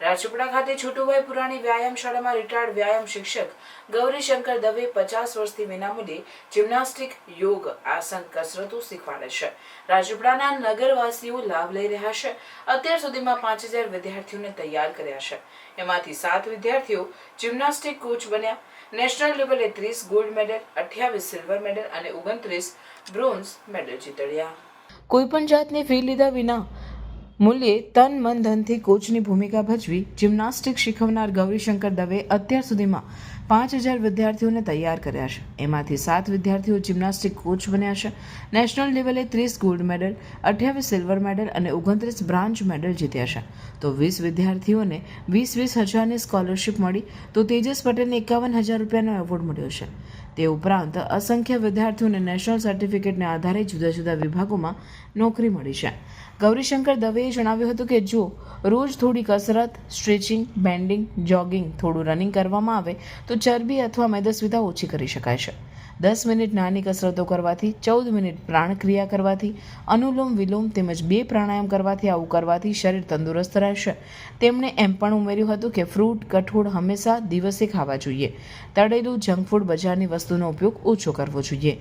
રાજપીપળા ખાતે છોટુભાઈ પુરાણી વ્યાયામ શાળામાં રિટાયર્ડ વ્યાયામ શિક્ષક ગૌરીશંકર દવે 50 વર્ષથી વિનામૂલ્યે જિમ્નાસ્ટિક, યોગ, આસન, કસરતો શીખવાડે છે। રાજપીપળાના નગરવાસીઓ લાભ લઈ રહ્યા છે। અત્યાર સુધીમાં 5000 વિદ્યાર્થીઓને તૈયાર કર્યા છે। એમાંથી 7 વિદ્યાર્થીઓ જિમ્નાસ્ટિક કોચ બન્યા। નેશનલ લેવલે 30 ગોલ્ડ મેડલ, 28 સિલ્વર મેડલ અને 29 બ્રોન્ઝ મેડલ જીત્યા। કોઈપણ જાતની ફી લીધા વિના મૂલ્યે તન મન ધનથી કોચની ભૂમિકા ભજવી જિમ્નાસ્ટિક શીખવનાર ગૌરીશંકર દવે અત્યાર સુધીમાં 5000 વિદ્યાર્થીઓને તૈયાર કર્યા છે। એમાંથી 7 વિદ્યાર્થીઓ જિમ્નાસ્ટિક કોચ બન્યા છે। નેશનલ લેવલે 30 ગોલ્ડ મેડલ, 28 સિલ્વર મેડલ અને 29 બ્રોન્ઝ મેડલ જીત્યા છે। તો 20 વિદ્યાર્થીઓને 20 હજારની સ્કોલરશિપ મળી, તો તેજસ પટેલને 51,000 રૂપિયાનો એવોર્ડ મળ્યો છે। તે ઉપરાંત અસંખ્ય વિદ્યાર્થીઓને નેશનલ સર્ટિફિકેટને આધારે જુદા જુદા વિભાગોમાં નોકરી મળી છે। ગૌરીશંકર દવેએ જણાવ્યું હતું કે જો રોજ થોડી કસરત, સ્ટ્રેચિંગ, બેન્ડિંગ, જોગિંગ, થોડું રનિંગ કરવામાં આવે તો ચરબી અથવા મેદસ્વીતા ઓછી કરી શકાય છે। 10 મિનિટ નાની કસરતો કરવાથી, 14 મિનિટ પ્રાણક્રિયા કરવાથી, અનુલોમ વિલોમ તેમજ 2 પ્રાણાયામ કરવાથી, આવું કરવાથી શરીર તંદુરસ્ત રહેશે। તેમણે એમ પણ ઉમેર્યું હતું કે ફ્રૂટ, કઠોળ હંમેશા દિવસે ખાવા જોઈએ। તળેલું, જંક ફૂડ, બજારની વસ્તુનો ઉપયોગ ઓછો કરવો જોઈએ।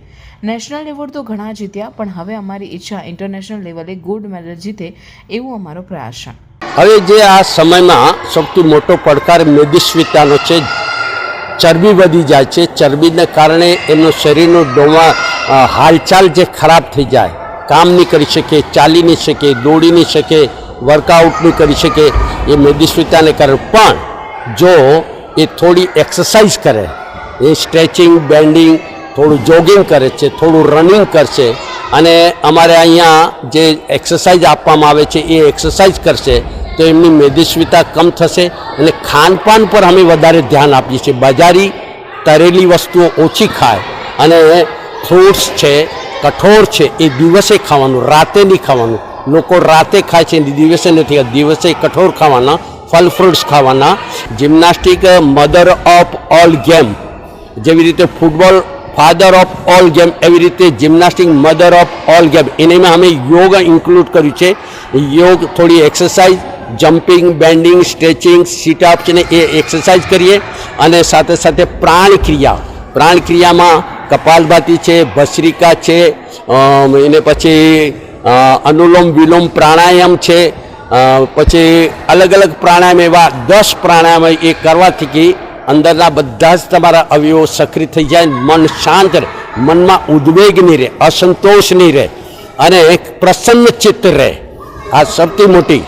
નેશનલ એવોર્ડ તો ઘણા જીત્યા, પણ હવે અમારી ઈચ્છા ઇન્ટરનેશનલ લેવલે ગોલ્ડ મેડલ જીતે એવો અમારો પ્રયાસ છે। હવે જે આ સમયમાં સૌથી મોટો પડકાર મેદસ્વીતાનો છે। ચરબી વધી જાય છે। ચરબીને કારણે એમનો શરીરનો હાલચાલ જે ખરાબ થઈ જાય, કામ નહીં કરી શકે, ચાલી નહીં શકે, દોડી નહીં શકે, વર્કઆઉટ નહીં કરી શકે, એ મેદસ્વીતાને કારણે। પણ જો એ થોડી એક્સરસાઇઝ કરે, એ સ્ટ્રેચિંગ, બેન્ડિંગ, થોડું જોગિંગ કરે છે, થોડું રનિંગ કરશે અને અમારે અહીંયા જે એક્સરસાઇઝ આપવામાં આવે છે એ એક્સરસાઇઝ કરશે તો એમની મેદસ્વીતા કમ થશે। અને ખાનપાન પર અમે વધારે ધ્યાન આપીએ છીએ। બજારી તળેલી વસ્તુઓ ઓછી ખાય અને ફ્રૂટ્સ છે, કઠોળ છે, એ દિવસે ખાવાનું, રાતે નહીં ખાવાનું। લોકો રાતે ખાય છે, દિવસે નથી, દિવસે કઠોળ ખાવાના, ફલ ફ્રૂટ્સ ખાવાના। Gymnastic mother of all game, જેવી રીતે football father of all game, એવી રીતે gymnastic mother of all game, એનામાં અમે યોગ ઇન્ક્લુડ કર્યું છે। યોગ, થોડી એક્સરસાઇઝ, જમ્પિંગ, બેન્ડિંગ, સ્ટ્રેચિંગ, સીટઅપ્સ ને એ એક્સરસાઇઝ કરીએ। અને સાથે સાથે પ્રાણક્રિયામાં કપાલભાતી છે, ભસ્ત્રિકા છે, એને પછી અનુલોમ વિલોમ પ્રાણાયામ છે, પછી અલગ અલગ પ્રાણાયામ, એવા 10 પ્રાણાયામ એ કરવાથી અંદરના બધા જ તમારા અવયવો સક્રિય થઈ જાય, મન શાંત રહે, મનમાં ઉદ્વેગ નહીં રહે, અસંતોષ નહીં રહે અને એક પ્રસન્ન ચિત્ત રહે। આ સૌથી મોટી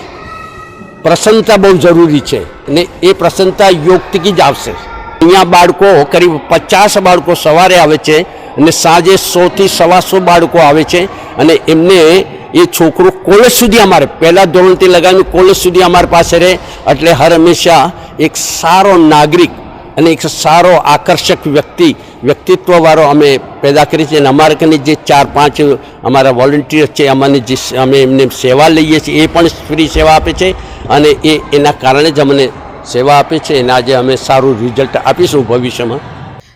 પ્રસન્નતા બહુ જરૂરી છે અને એ પ્રસન્નતા યોગથી જ આવશે। અહીંયા બાળકો કરીબ 50 બાળકો સવારે આવે છે અને સાંજે 100 થી 125 બાળકો આવે છે અને એમને એ છોકરો કોલેજ સુધી, અમારે પહેલા ધોરણથી લગાવીને કોલેજ સુધી અમારી પાસે રહે, એટલે હર હંમેશા એક સારો નાગરિક અને એક સારો આકર્ષક વ્યક્તિત્વવાળો અમે પેદા કરી છે। અને અમારા કને જે 4-5 અમારા વોલન્ટિયર છે, અમે એમને સેવા લઈએ છીએ, એ પણ ફ્રી સેવા આપે છે અને એના કારણે જ અમને સેવા આપે છે અને આજે અમે સારું રિઝલ્ટ આપીશું ભવિષ્યમાં।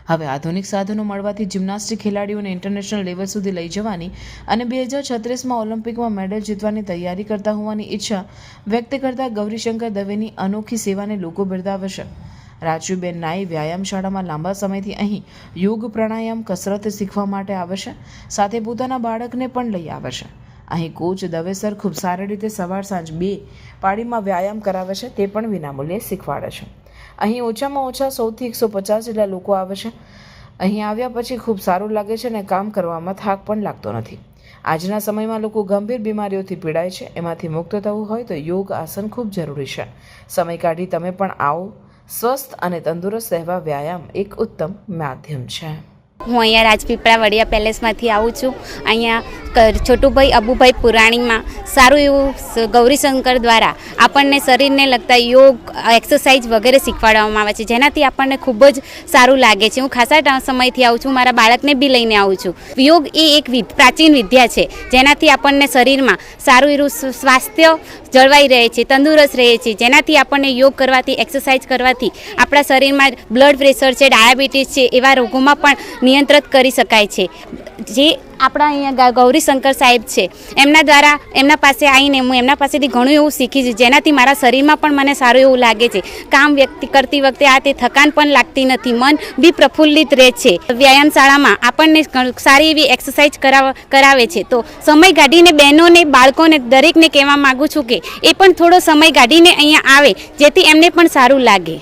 હવે આધુનિક સાધનો મળવાથી જિમ્નાસ્ટિક ખેલાડીઓને ઇન્ટરનેશનલ લેવલ સુધી લઈ જવાની અને 2036માં ઓલિમ્પિકમાં મેડલ જીતવાની તૈયારી કરતા હોવાની ઈચ્છા વ્યક્ત કરતા ગૌરીશંકર દવેની અનોખી સેવાને લોકો બિરદાવે છે। રાજુબેન નાઈ વ્યાયામ શાળામાં લાંબા સમયથી અહીં યોગ, પ્રાણાયામ, કસરત શીખવા માટે આવે છે, સાથે પોતાના બાળકને પણ લઈ આવે છે। અહીં કોચ દવે સર ખૂબ સારી રીતે સવાર સાંજ 2 પાળીમાં વ્યાયામ કરાવે છે, તે પણ વિનામૂલ્યે શીખવાડે છે। અહીં ઓછામાં ઓછા 100 થી 150 જેટલા લોકો આવે છે। અહીં આવ્યા પછી ખૂબ સારું લાગે છે અને કામ કરવામાં થાક પણ લાગતો નથી। આજના સમયમાં લોકો ગંભીર બીમારીઓથી પીડાય છે, એમાંથી મુક્ત થવું હોય તો યોગ, આસન ખૂબ જરૂરી છે। સમય કાઢી તમે પણ આવો। સ્વસ્થ અને તંદુરસ્ત રહેવા વ્યાયામ એક ઉત્તમ માધ્યમ છે। હું અહીંયા રાજપીપળા વડિયા પેલેસમાંથી આવું છું। અહીંયા છોટુભાઈ અબુભાઈ પુરાણીમાં સારું એવું ગૌરીશંકર દ્વારા આપણને શરીરને લગતા યોગ, એક્સરસાઇઝ વગેરે શીખવાડવામાં આવે છે, જેનાથી આપણને ખૂબ જ સારું લાગે છે। હું ખાસા સમયથી આવું છું, મારા બાળકને બી લઈને આવું છું। યોગ એ એક પ્રાચીન વિદ્યા છે, જેનાથી આપણને શરીરમાં સારું એવું સ્વાસ્થ્ય જળવાઈ રહે છે, તંદુરસ્ત રહે છે, જેનાથી આપણને યોગ કરવાથી, એક્સરસાઇઝ કરવાથી આપણા શરીરમાં બ્લડ પ્રેશર છે, ડાયાબિટીસ છે, એવા રોગોમાં પણ નિયંત્રિત કરી શકાય છે। જે આપણા અહીંયા ગૌરીશંકર સાહેબ છે એમના દ્વારા એમના પાસે આવીને હું એમના પાસેથી ઘણું એવું શીખી છું, જેનાથી મારા શરીરમાં પણ મને સારું એવું લાગે છે. કામ વ્યક્તિ કરતી વખતે આ તે થકાન પણ લાગતી નથી, મન બી પ્રફુલ્લિત રહે છે. વ્યાયામ શાળામાં આપણને સારી એવી એક્સરસાઇઝ કરાવે છે. તો સમય કાઢીને બહેનોને, બાળકોને દરેકને કહેવા માગું છું કે એ પણ થોડો સમય કાઢીને અહીંયા આવે, જેથી એમને પણ સારું લાગે.